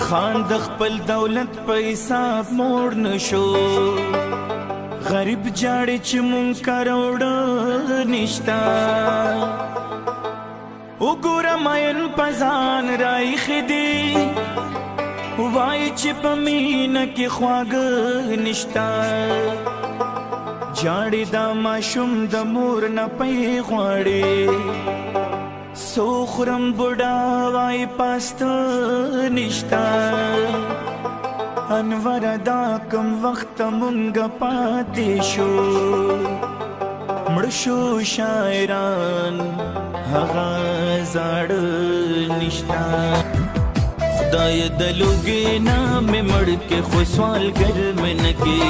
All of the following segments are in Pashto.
خان د خپل دولت په حساب موړ نشو غریب جاړي چې مونږ کروڑه نشتا وګوره ماین پزان راي خدي وای چې په مینه کې خواږه نشتا جاړي دا ماشوم د مور نه پي غواړي سوخرم بوډا وای پاست نشتا انور دا کم وخت مونږ پاتې شو مړ شو شاعران هغه زاړه نشتا خدای د لوګي نام مړ کې خو سوال ګر من کې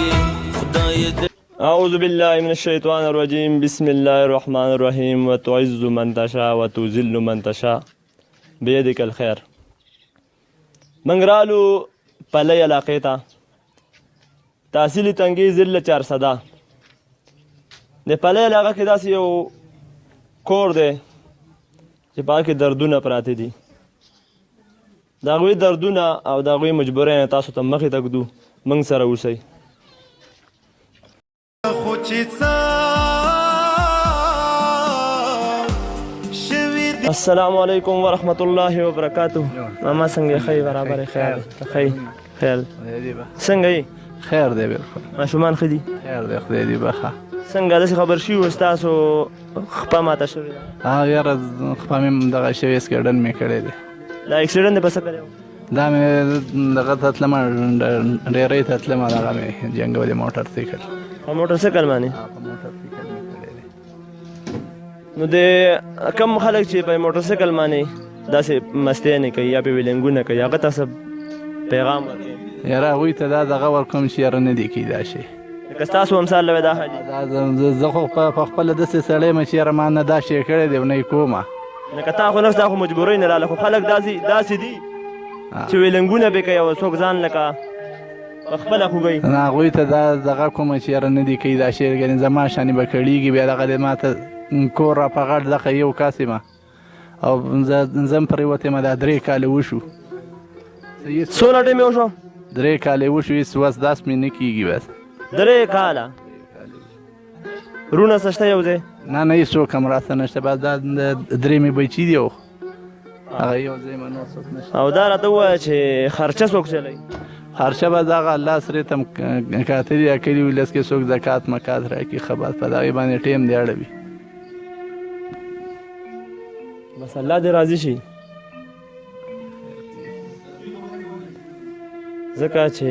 خدای أعوذ بالله من الشيطان الرجيم بسم الله الرحمن الرحيم وتعز من تشاء وتذل من تشاء بيدك الخير منګرالو پلی علاقې ته تحصیلي تنګي ضلع چارسده د پلی علاقه کې داسې یو کور دی چې په هغه کې دردونه پراته دي د هغوی دردونه او د هغوی مجبورۍ تاسو ته مخې ته ږدو موږ سره اوسئ السلام علیکم ورحمت الله وبرکاته ماما څنګه ښه برابر خیال ښه خیال څنګه یې خیر دی بالکل ماشومان ښه دي خیر دی خدای دې بخښه څنګه داسې خبر شوي وو ستاسو خپه ماته شوې ده یاره خپه مې دغه شوی اسکیډن مې کړی دی دا اکسیډنټ دې په څه کړی و دا مې دغه ته تلمه ډیرۍ ته تلمه دغه مې جنګولې موټر سایکل په موټر سایکل باندې نو د کم خلک چې په موټر سایکل باندې داسې مستۍ نه کوي یا په ویلنګونه کوي هغه تاسو پیغام ورکوي یاره هغوی ته دا دغه ورکوم چې یاره نه دي کېدا شي لکه ستاسو امثال لوی دا حالي زه خو په خپله داسې سړی یم چې یاره ما نه دا شی کړی دی او نه یې کومه لکه تا خو نفس دا خو مجبورۍ نه راله خو خلک داسې دي چې ویلنګونه پې کوي او څوک ځان لکه په خپله خوږوي نه هغوی ته دا دغه کومه چې یاره نه دي کوي دا شی ګنې زما شانې به کړېږي بیا دغه دی ما ته کور را په غټ دغه یو کاس یم او زه هم پرې وتې یم دا 3 کاله وشو څونه ټیم یې وشو 3 کاله وشو هېڅ وس داس مې نه کېږي بس 3 کاله رونه څه شته یو ځای نه هېڅوک هم راسته نشته بس دا 3 مې بچي دي او هغه یو ځای ما نور څوک نشته او دا راته ووایه چې خرچه څوک چلوي خرچه به دغه الله سرې ته کاتلي یا کلي ولس کې څوک زکات مکات راکړي ښه بس په دغې باندې ټیم دی اړوي بس الله دې راضي شي ځکه چې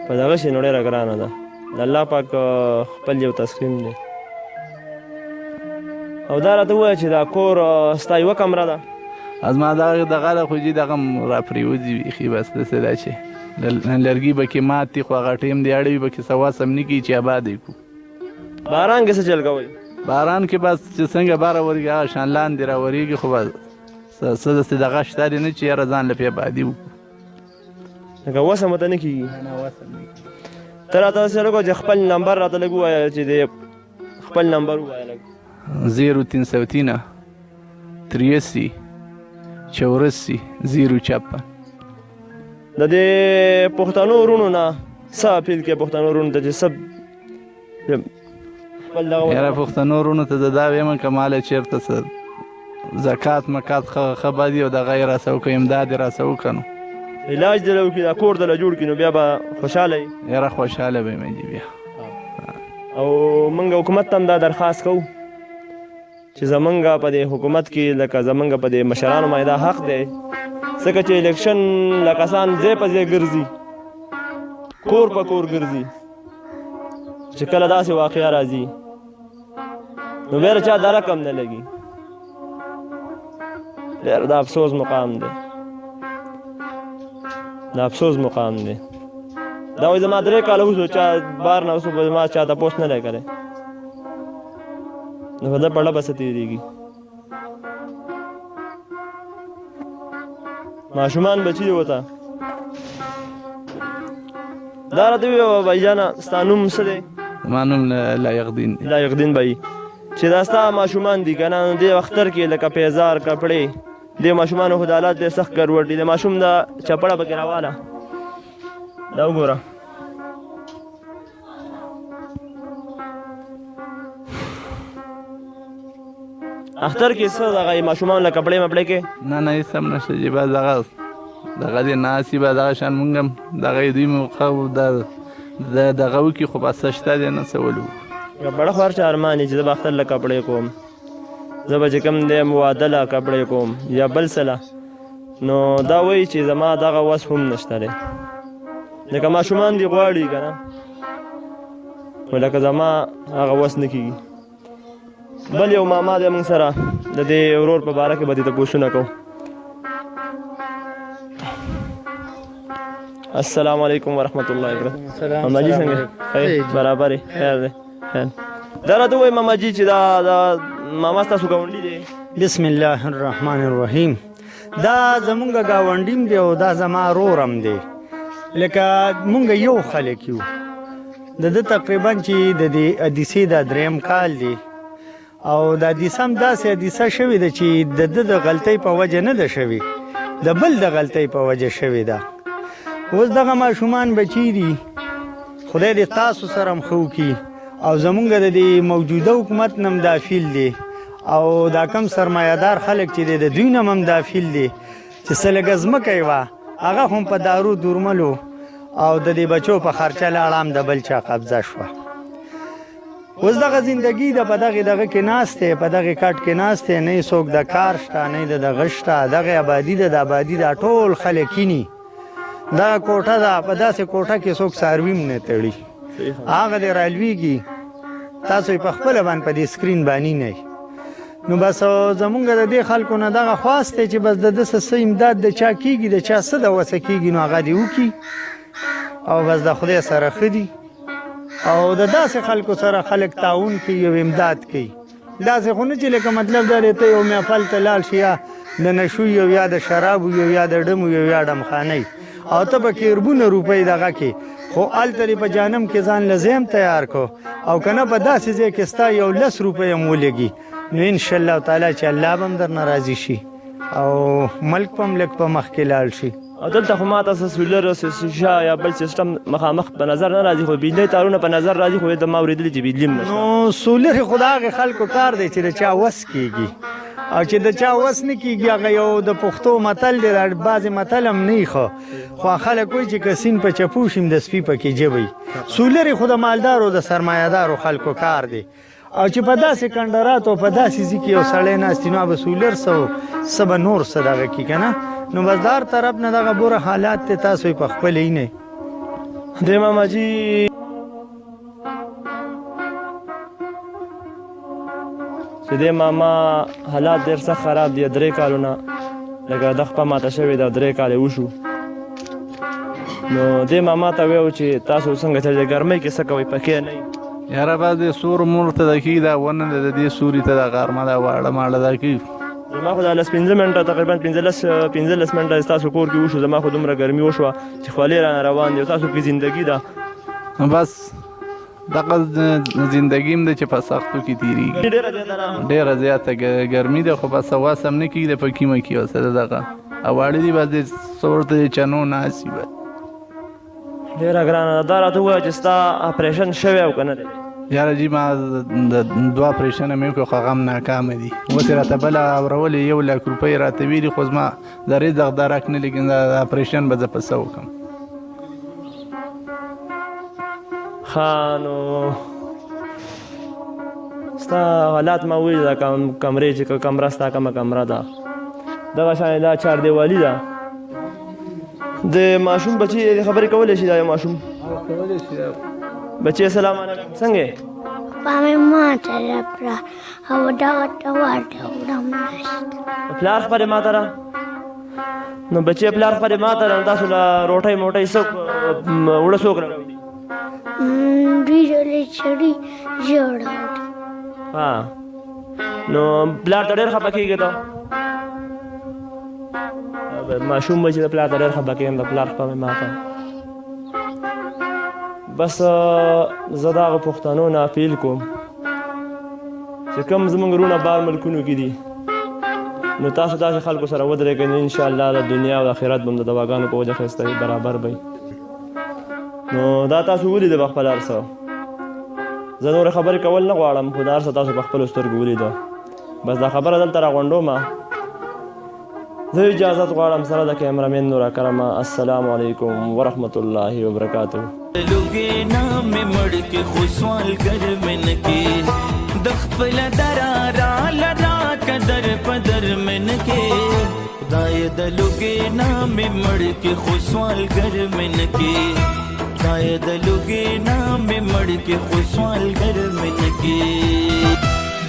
په دغه شي نو ډېره ګرانه ده د الله پاک خپل یو تسلیم دی او دا راته ووایه چې دا کور ستا یوه کمره ده زما دغه ده خو جي دغه هم را پرېوځي بیخي بس داسې ده چې لرګي به کې مات دي خو هغه ټیم دی اړوي به کې څه وس هم نه کړي چې آباد یې کړو باران کې څه چل کوئ باران کې بس چې څنګه باره ورېږي هغه شان لاندې را ورېږي خو بس څه داسې دغه شته دي نه چې یاره ځان له پې آبادي وکړو لکه وسه مو ته نه کېږي ته راته داسې لږ چې خپل نمبر راته لږ ووایه چې د خپل نمبر ووایه لږ 0303 83 84 056 د دې پښتنو وروڼو نه څه اپیل کوې پښتنو وروڼو ته چې څه یاره پښتنو وروڼو ته زه دا ویم که ماله چېرته څه زکات مکات ښه بدي او دغه یې راسه وکړه امداد یې راسه وکړه نو علاج دله وکړي دا کور دله جوړ کړي نو بیا به خوشحاله یې یاره خوشحاله به یې جي بیا او موږ حکومت ته هم دا درخواست کوو چې زمونږ په دې حکومت کې لکه زمونږ په دې مشرانو باندې دا حق دی ځکه چې الیکشن لکه سان ځای په ځای ګرځي کور په کور ګرځي چې کله داسې واقعه راځي نو بیا چا دا رقم نه لګي ډېر د افسوس مقام دی د افسوس مقام دی دا وایي زما 3 کاله اوسو چا بار نه اوسو زما چا تپوس نه دی کړی نو په ده پړه بسه تېرېږي ماشومان بچي دي ورته دا راته ووایه بھایجانه ستا نوم څه دی زما نوم لایقدین دی لایقدین بھائی چې دا ستا ماشومان دي که نه نو دې اختر کې لکه پیزار کپړې دې ماشومانو خو د حالات ډېر سخت ګډوډ دي د ماشوم د چپړه پکې راواله دا وګوره اختر کې څه دغه ماشومانو له کپړې مپړې کې نه نه هېڅ هم نشته چې بس دغه دې ناستي به دغه شان مونږ هم دغه دوی موقع دغه وکړي خو بس شته دی نه څه ولو بړه خو هر چا ارمان چې زه به اختر له کپړې کوم زه به چې کوم دی واده له کپړې کوم یا بل څه له نو دا وایي چې زما دغه وس هم نشته دی لکه ماشومان دي غواړي که نه خو لکه زما هغه وس نه کېږي بل یو ماما دی موږ سره د دې ورور په باره کې به دې تپوسونه کوو السلام علیکم ورحمت الله وبرکاته ماما جي څنګه خیر برابر خیر دی خیر دا راته ووایي ماما جي چې دا ماما ستاسو ګاونډي دی بسم الله الرحمن الرحیم دا زمونږ ګاونډیم دی او دا زما رورم دی لکه مونږ یو خلک یو د ده تقریبا چې د دې حدیثې دا دریم کال دی او دا حدیثه هم داسې حدیثه شوې ده چې د ده د غلطۍ په وجه نه ده شوې د بل د غلطۍ په وجه شوې ده اوس دغه ماشومان بچي دي خدای دې تاسو سره هم ښه وکړي او زمونږ د دې موجوده حکومت نه هم دا فیل دی او دا کم سرمایه‌دار خلک چې دی د دوی نه هم دا فیل دی چې څه لږه ځمکه یې وه هغه هم په دارو دورملو او د دې بچو په خرچه لاړه هم د بل چا قبضه شوه اوس دغه زندګي د په دغه کې ناست دی په دغه کټ کې ناست دی نه یې څوک د کار شته نه یې د دغه شته دغه آبادي ده د آبادي دا ټول خلک کیني دا کوټه ده په داسې کوټه کې څوک څاروي هم نه تړي هغه دې رالویږي تاسو یې په خپله باندې په دې سکرین باندې نه نو بس زمونږ د دې خلکو نه دغه خواست دی چې بس د ده څه امداد د چا کېږي د چا څه د وسه کېږي نو هغه دې وکړي او بس د خدای سره ښه دي او د داسې خلکو سره خلک تعاون کوي او امداد کوي داسې خو نه چې لکه مطلب دا دی ته یو محفل ته لاړ شي یا د نشو یو یا د شرابو یو یا د ډمو یو یا ډمخانۍ او ته به کیربونه روپۍ دغه کې خو هلته دې په جانم کې ځان لزیم تیار کو او که نه په داسې ځای کې ستا یو 10 روپۍ هم ولګي نو انشاءالله تعالی چې الله به هم درنه راضي شي او ملک په هم لږ په مخ کې لاړ شي او دلته خو ماته څه سولر شیشه یا بل سیسټم مخامخ په نظر نه راځي خو بجلۍ تارونه په نظر راځي خو د ما اورېدلي چې بجلي هم نشته نو سولر خو د هغې خلکو کار دی چې د چا وس کېږي او چې د چا وس نه کېږي هغه یو د پښتو متل دی بعضې متل هم نه خو خلک وایي چې که سیند په چپو شي د سپي پکې جبی سولر خو د مالدارو د سرمایه‌دارو خلکو کار دی او چې په داسې کندرات او په داسې ځای کې یو سړی ناست نو به سولر څه به نور څه دغه کي که نه نو بس دار طرف نه دغه بوره حالات دی تاسو یې په خپله یې نه دی ماما جي چې دی ماما حالات ډېر سخت خراب دي 3 کالونه لکه د خپه ماته شوې ده 3 کاله وشو نو دی ماما ته ویو چې تاسو څنګه چې د ګرمۍ کې څه کوئ پکې نه یاره بس د سور مور ته د کېږي دا ونه د دې سوري ته د غرمه دا واړه ماړه دا کېږي زما خو دا 15 منټه تقریبا 15 منټه ستاسو کور کې وشو زما خو دومره ګرمي وشوه چې خولې رانه روان دي تاسو کې زندګي ده بس دغه زندګي هم ده چې په سختو کې تېرېږي ډېره زیاته ګرمي ده خو بس هواس هم نه کېږي په کیمه کې ورسره دغه واړه دي بس د څه ورته د چنو ناستي بس ډېره ګرانه دا راته ووایه چې ستا اپریشن شوی او که نه دی یاره جي ما د 2 اپریشنه مې وکړو خو هغه هم ناکامه دي اوس یې راته بله اورولې 1 لک روپۍ راته ویلي خو زما د رزق درک نه لیکن د اپریشن به زه په څه وکړم ښه نو ستا حالات ما وویل دا کمرې چې کمره ستا کومه کمره ده دغه شان دا چار دیوالي ده د ماشوم بچي خبرې کولی شي دا یو ماشوم بچي السلام علیکم څنګه پامې ماته راپړه او دغه ته ورته وړم نشته پلار خبرې ماته را نو بچي پلار خبرې ماته را تاسو له روټۍ موټۍ څوک وړه څوک راوړي دوی ډېرې چړي جوړه ها نو پلار ته ډېر خفه کېږي ته ماشوم به چې د پلار ته ډېر خفه کېږم د پلار خفه مې ماته بس زه د هغو پښتنو نه اپیل کوم چې کوم زموږ وروڼه بار ملکونو کې دي نو تاسو داسې خلکو سره ودرېږئ نو انشاءالله د دنیا او د آخرت به هم د دواګانو په وجه ښایسته برابر به نو دا تاسو ولیده په خپل هر څه زه نورې خبرې کول نه غواړم خو دا هر څه تاسو په خپلو سترګو ولیده بس دا خبره دلته راغونډومه زه اجازت غواړم سره د کیمرامین نورا کرمه السلام علیکم ورحمت الله وبرکاتہ لوګې نامې مړ کې خو سوال ګر من کې د خپل درارا لرا قدر پدر من کې خدای د لوګې نامې مړ کې خو سوال ګر من کې خدای د لوګې نامې مړ کې خو سوال ګر من کې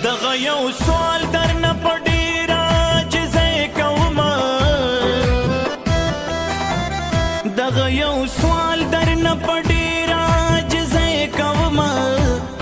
دغه یو سوال درنه پډې راجزه کومه دغه یو سوال درنه پډې